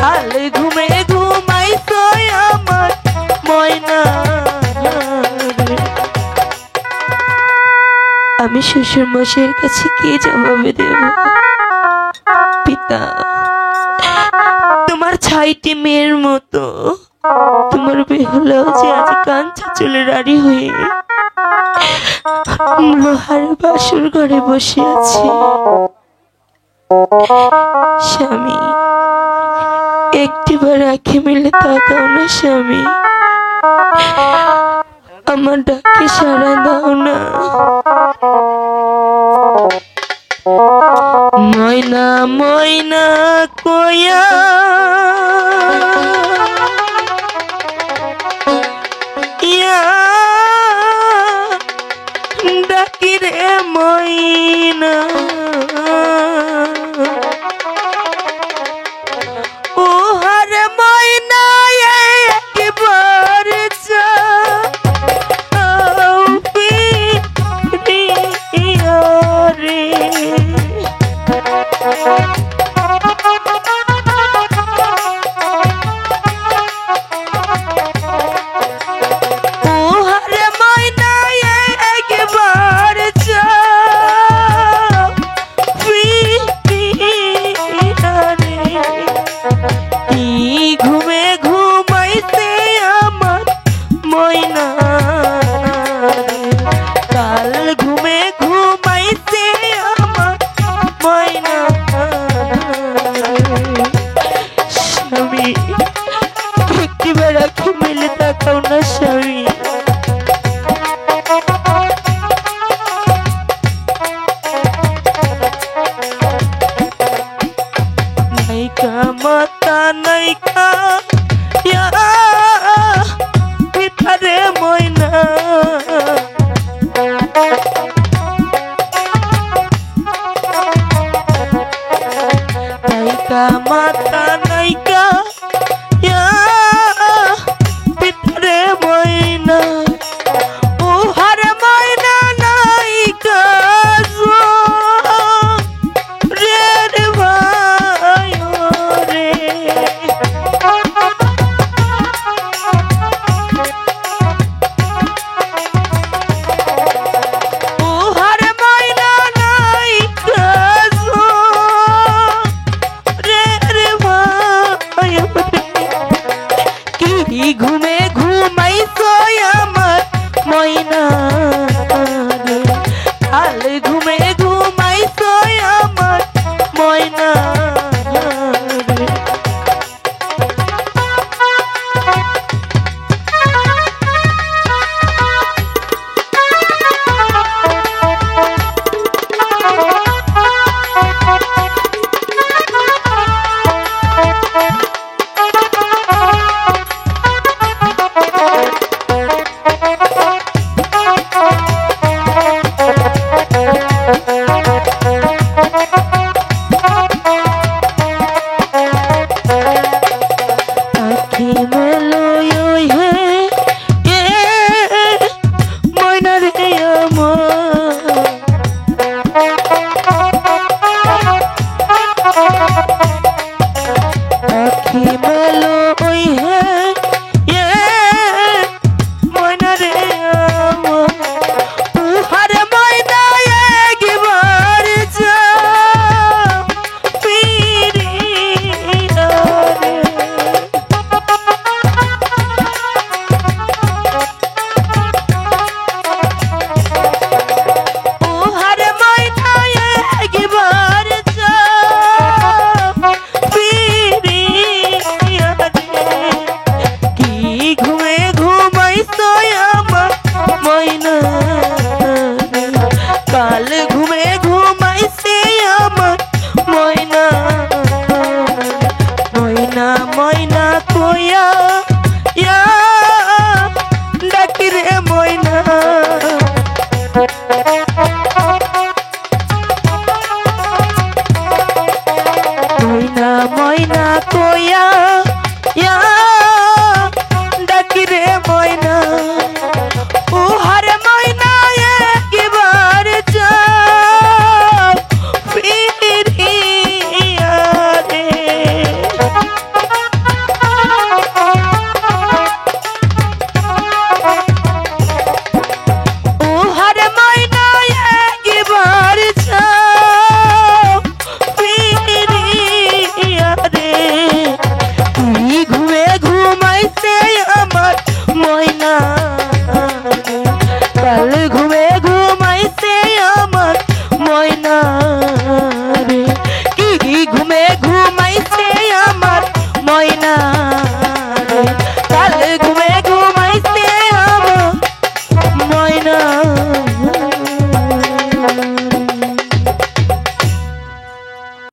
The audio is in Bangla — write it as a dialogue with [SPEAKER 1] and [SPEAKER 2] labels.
[SPEAKER 1] কাল ঘুমে ঘুমাইছো আমার ময়না রে। আমি শ্বশুর মশাইয়ের কাছে কি জবাবে দেব? পিতা, তোমার 6টি মেয়ের মতো তোমার বেহুলাও যে আজ কাঞ্চা চুলে রাড়ি হয়ে লোহার বাসর ঘরে বসে আছে। স্বামী, একটিবার আঁখি মেলে তাকাও না স্বামী, আমার ডাকে সাড়া দাও না। ময়না ময়না কয়া ডাকি রে ময়না, ও হারে ময়না একবার যাও ফিরিয়া রে। একটিবার আঁখি মেলে তাকাও না স্বামী। নাইকা মাতা নাইকা পিতারে ময়না, নাইকা মাতা নাইকা পিতারে ময়না, ও হারে ময়না নাইকা রে রে ভাই রে। ও হারে ময়না নাইকা রে রে ভাই কি ঘুমে ঘুমাইছো আমার ময়না রে। কাল ঘুমে ঘুমাইছো আমার ময়না রে। ময়না ময়না কয়া